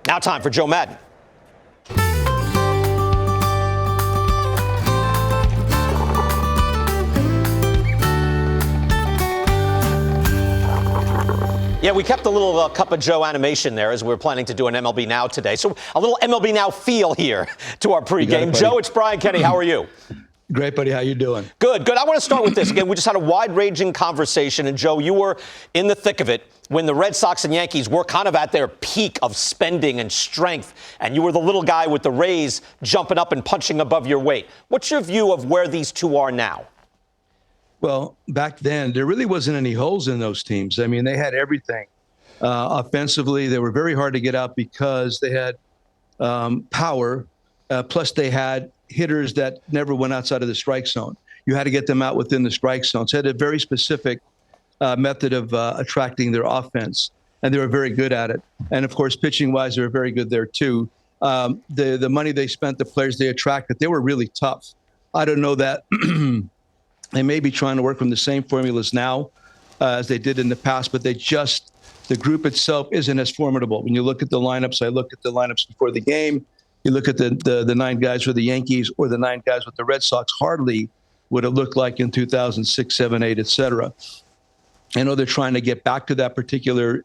Now time for Joe Maddon. Yeah, we kept a little Cup of Joe animation there as we were planning to do an MLB Now today. So a little MLB Now feel here to our pregame. Joe, it's Brian Kenny. How are you? Great, buddy. How you doing? Good. I want to start with this. Again, we just had a wide-ranging conversation. And, Joe, you were in the thick of it when the Red Sox and Yankees were kind of at their peak of spending and strength. And you were the little guy with the Rays jumping up and punching above your weight. What's your view of where these two are now? Well, back then, there really wasn't any holes in those teams. I mean, they had everything. Offensively, they were very hard to get out because they had power, plus they had hitters that never went outside of the strike zone. You had to get them out within the strike zone. So they had a very specific method of attracting their offense, and they were very good at it. And, of course, pitching-wise, they were very good there, too. The money they spent, the players they attracted, they were really tough. I don't know that they may be trying to work from the same formulas now as they did in the past, but the group itself isn't as formidable. When you look at the lineups, I look at the lineups before the game, you look at the 9 guys for the Yankees or the 9 guys with the Red Sox, hardly what it looked like in 2006, 7, 8, et cetera. I know they're trying to get back to that particular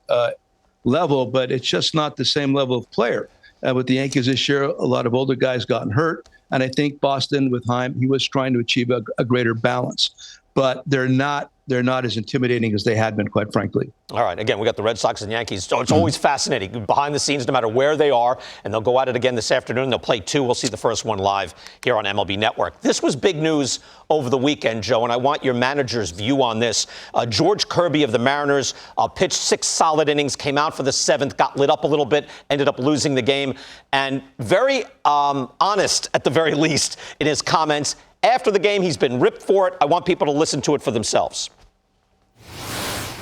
level, but it's just not the same level of player. With the Yankees this year, a lot of older guys gotten hurt. And I think Boston with Heim, he was trying to achieve a greater balance. But they're not as intimidating as they had been, quite frankly. All right. Again, we got the Red Sox and Yankees. So it's always fascinating behind the scenes, no matter where they are. And they'll go at it again this afternoon. They'll play 2. We'll see the first one live here on MLB Network. This was big news over the weekend, Joe, and I want your manager's view on this. George Kirby of the Mariners pitched 6 solid innings, came out for the 7th, got lit up a little bit, ended up losing the game. And very honest, at the very least, in his comments. After the game, he's been ripped for it. I want people to listen to it for themselves.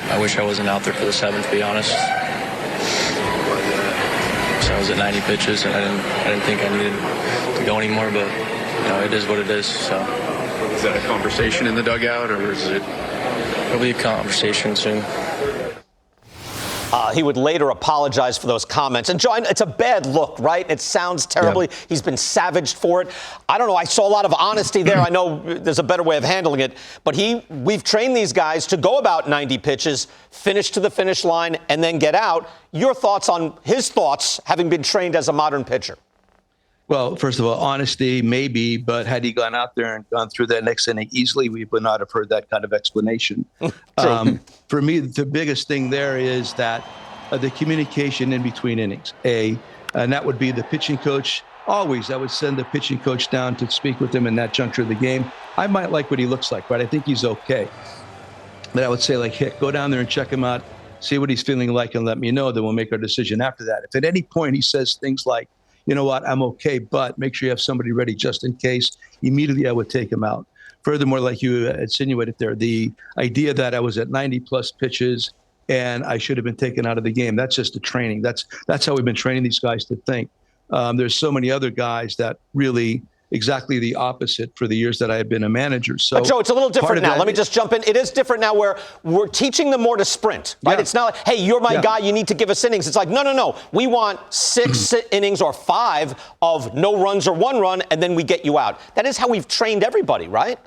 I wish I wasn't out there for the 7th, to be honest. So I was at 90 pitches, and I didn't think I needed to go anymore, but it is what it is. So is that a conversation in the dugout, or is it? It'll be a conversation soon. He would later apologize for those comments. And, Joe, it's a bad look, right? It sounds terribly. Yeah. He's been savaged for it. I don't know. I saw a lot of honesty there. I know there's a better way of handling it. But we've trained these guys to go about 90 pitches, finish to the finish line, and then get out. Your thoughts on his thoughts, having been trained as a modern pitcher? Well, first of all, honesty, maybe. But had he gone out there and gone through that next inning easily, we would not have heard that kind of explanation. For me, the biggest thing there is that the communication in between innings, and that would be the pitching coach. Always, I would send the pitching coach down to speak with him in that juncture of the game. I might like what he looks like, right? I think he's okay. But I would say, like, hey, go down there and check him out, see what he's feeling like, and let me know. Then we'll make our decision after that. If at any point he says things like, you know what, I'm okay, but make sure you have somebody ready just in case, immediately I would take him out. Furthermore, like you insinuated there, the idea that I was at 90-plus pitches and I should have been taken out of the game, that's just the training. That's how we've been training these guys to think. There's so many other guys that really exactly the opposite for the years that I have been a manager. So, Joe, it's a little different now. Let me just jump in. It is different now where we're teaching them more to sprint, right? Yeah. It's not like, hey, you're my guy, you need to give us innings. It's like, no. We want 6 innings or 5 of no runs or 1 run, and then we get you out. That is how we've trained everybody, right?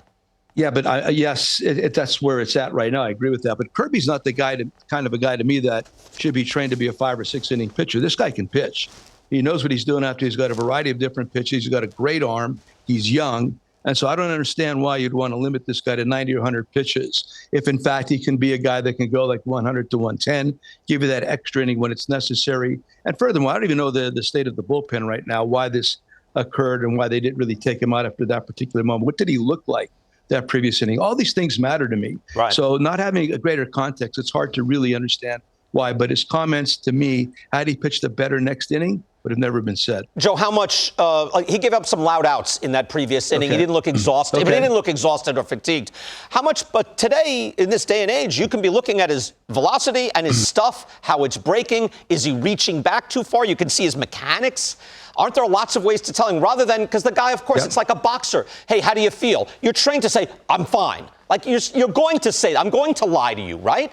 Yeah, but yes, that's where it's at right now. I agree with that. But Kirby's not the kind of a guy to me that should be trained to be a 5 or 6 inning pitcher. This guy can pitch. He knows what he's doing after he's got a variety of different pitches. He's got a great arm. He's young. And so I don't understand why you'd want to limit this guy to 90 or 100 pitches if, in fact, he can be a guy that can go like 100 to 110, give you that extra inning when it's necessary. And furthermore, I don't even know the state of the bullpen right now, why this occurred and why they didn't really take him out after that particular moment. What did he look like that previous inning? All these things matter to me. Right. So not having a greater context, it's hard to really understand why. But his comments to me, had he pitched a better next inning, would have never been said. Joe, how much he gave up some loud outs in that previous inning. Okay. He didn't look exhausted, Okay. but he didn't look exhausted or fatigued. How much, but today, in this day and age, you can be looking at his velocity and his stuff, how it's breaking. Is he reaching back too far? You can see his mechanics. Aren't there lots of ways to tell him rather than, because the guy, of course, It's like a boxer. Hey, how do you feel? You're trained to say, I'm fine. Like you're going to say, I'm going to lie to you, right?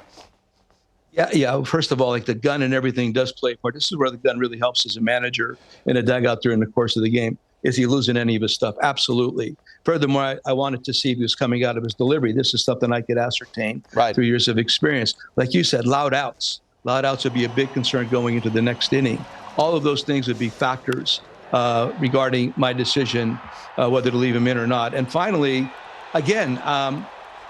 Yeah. First of all, like the gun and everything does play a part. This is where the gun really helps as a manager in a dugout during the course of the game. Is he losing any of his stuff? Absolutely. Furthermore, I wanted to see if he was coming out of his delivery. This is something I could ascertain through years of experience. Like you said, loud outs. Loud outs would be a big concern going into the next inning. All of those things would be factors regarding my decision whether to leave him in or not. And finally, again,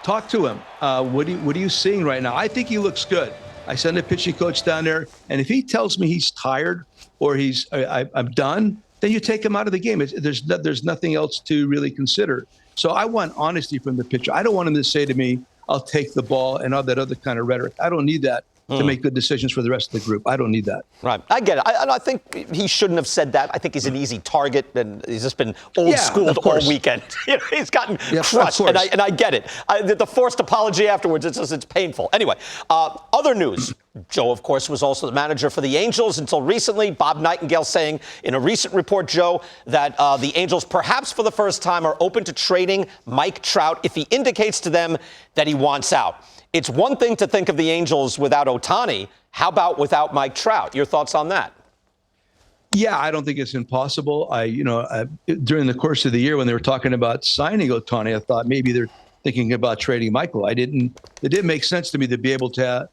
talk to him. What are you seeing right now? I think he looks good. I send a pitching coach down there, and if he tells me he's tired or I'm done, then you take him out of the game. There's nothing else to really consider. So I want honesty from the pitcher. I don't want him to say to me, "I'll take the ball," and all that other kind of rhetoric. I don't need that to make good decisions for the rest of the group. I don't need that. Right. I get it. I think he shouldn't have said that. I think he's an easy target, and he's just been old-schooled all weekend. He's gotten crushed, and I get it. The forced apology afterwards, it's painful. Anyway, other news. Joe, of course, was also the manager for the Angels until recently. Bob Nightingale saying in a recent report, Joe, that the Angels, perhaps for the first time, are open to trading Mike Trout if he indicates to them that he wants out. It's one thing to think of the Angels without Ohtani. How about without Mike Trout? Your thoughts on that? Yeah, I don't think it's impossible. During the course of the year when they were talking about signing Ohtani, I thought maybe they're thinking about trading Michael. It didn't make sense to me to be able to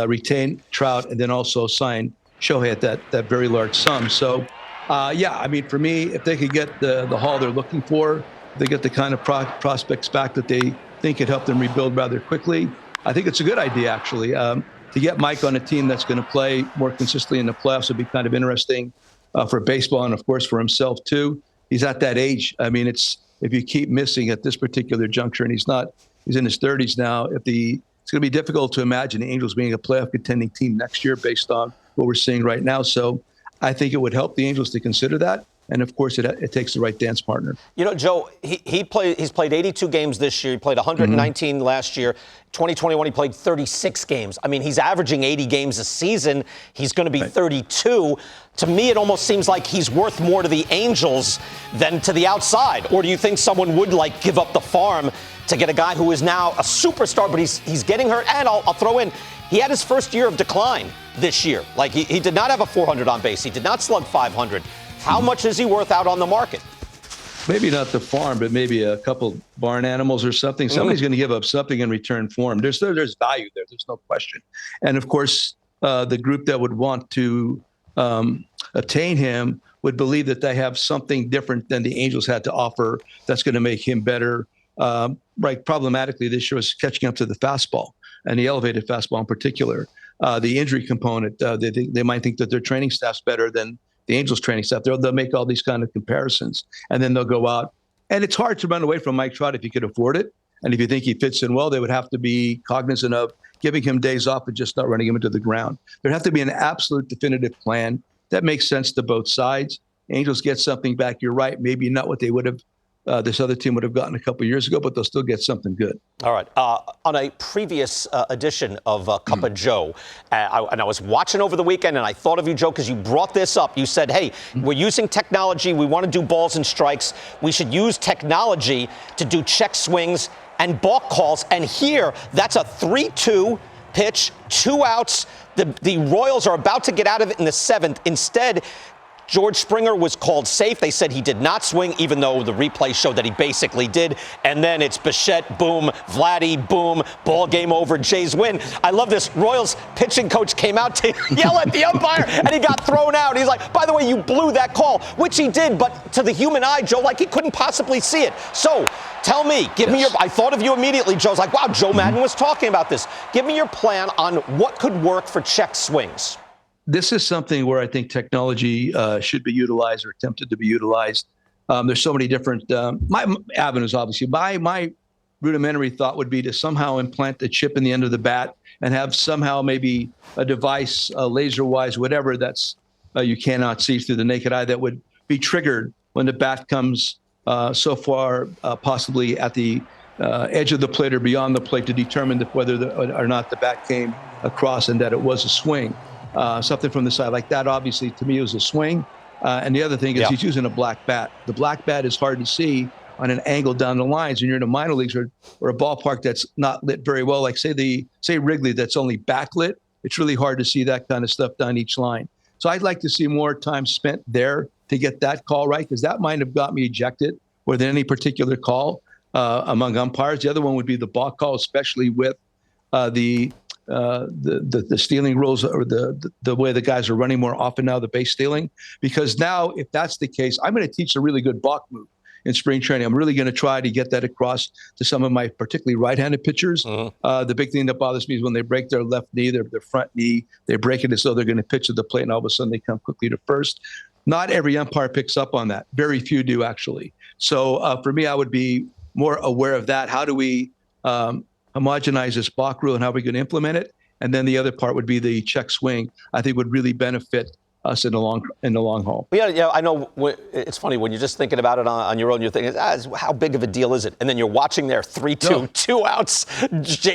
retain Trout and then also sign Shohei at that very large sum. So, for me, if they could get the haul they're looking for, they get the kind of prospects back that they think could help them rebuild rather quickly. I think it's a good idea, actually. To get Mike on a team that's going to play more consistently in the playoffs would be kind of interesting for baseball and, of course, for himself, too. He's at that age. I mean, if you keep missing at this particular juncture, and he's in his 30s now, it's going to be difficult to imagine the Angels being a playoff contending team next year based on what we're seeing right now. So I think it would help the Angels to consider that. And, of course, it takes the right dance partner. You know, Joe, he's played 82 games this year. He played 119 last year. 2021, he played 36 games. I mean, he's averaging 80 games a season. He's going to be 32. To me, it almost seems like he's worth more to the Angels than to the outside. Or do you think someone would, give up the farm to get a guy who is now a superstar, but he's getting hurt? And I'll throw in, he had his first year of decline this year. He did not have a 400 on base. He did not slug 500. How much is he worth out on the market? Maybe not the farm, but maybe a couple barn animals or something. Somebody's going to give up something in return for him. There's value there. There's no question. And, of course, the group that would want to obtain him would believe that they have something different than the Angels had to offer that's going to make him better. Problematically, this year was catching up to the fastball and the elevated fastball in particular. The injury component, they might think that their training staff's better than the Angels training staff. They'll make all these kind of comparisons, and then they'll go out. And it's hard to run away from Mike Trout if you could afford it. And if you think he fits in well, they would have to be cognizant of giving him days off and just not running him into the ground. There'd have to be an absolute definitive plan that makes sense to both sides. Angels get something back. You're right. Maybe not what they would have, this other team would have gotten a couple of years ago, but they'll still get something good. All right. On a previous edition of Cup of Joe, and I was watching over the weekend, and I thought of you, Joe, because you brought this up. You said, hey, we're using technology. We want to do balls and strikes. We should use technology to do check swings and balk calls. And here, that's a 3-2 pitch, 2 outs. The Royals are about to get out of it in the 7th. Instead, George Springer was called safe. They said he did not swing, even though the replay showed that he basically did. And then it's Bichette, boom, Vladdy, boom, ball game over, Jays win. I love this. Royals pitching coach came out to yell at the umpire, and he got thrown out. He's like, by the way, you blew that call, which he did, but to the human eye, Joe, he couldn't possibly see it. So tell me, give me I thought of you immediately, Joe. I was like, wow, Joe Maddon was talking about this. Give me your plan on what could work for check swings. This is something where I think technology should be utilized or attempted to be utilized. There's so many different my avenues, obviously. My rudimentary thought would be to somehow implant the chip in the end of the bat and have somehow maybe a device, laser-wise, whatever that's you cannot see through the naked eye, that would be triggered when the bat comes so far, possibly at the edge of the plate or beyond the plate, to determine whether or not the bat came across and that it was a swing. Something from the side like that, obviously, to me, was a swing. And the other thing is he's using a black bat. The black bat is hard to see on an angle down the lines, and you're in the minor leagues or a ballpark that's not lit very well, like say Wrigley, that's only backlit. It's really hard to see that kind of stuff down each line. So I'd like to see more time spent there to get that call right, because that might have got me ejected more than any particular call among umpires. The other one would be the balk call, especially with the stealing rules, or the way the guys are running more often now, the base stealing. Because now, if that's the case, I'm going to teach a really good balk move in spring training. I'm really going to try to get that across to some of my particularly right-handed pitchers. The big thing that bothers me is when they break their left knee, their front knee, they break it as though they're going to pitch to the plate, and all of a sudden they come quickly to first. Not every umpire picks up on that. Very few do, actually. So for me, I would be more aware of that. How do we homogenize this balk rule, and how are we going to implement it? And then the other part would be the check swing. I think would really benefit us in the long haul. Yeah, I know. It's funny when you're just thinking about it on your own. You're thinking, how big of a deal is it? And then you're watching there, 3-2, 2 outs.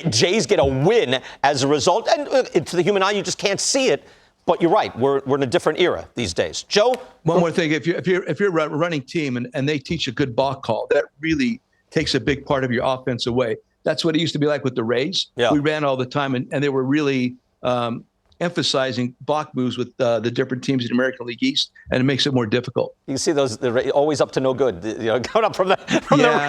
Jays get a win as a result. And to the human eye, you just can't see it. But you're right. We're in a different era these days. Joe, one more thing: if you're a running team and they teach a good balk call, that really takes a big part of your offense away. That's what it used to be like with the Rays. Yeah. We ran all the time, and they were really emphasizing balk moves with the different teams in the American League East, and it makes it more difficult. you see those always up to no good. Going up from the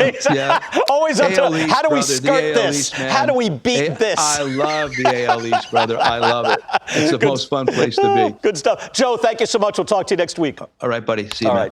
Rays. Yeah. Always up AL to East, how do we brother, skirt this? East, How do we beat this? I love the AL East, brother. I love it. It's the most fun place to be. Good stuff. Joe, thank you so much. We'll talk to you next week. All right, buddy. See you, All man. right.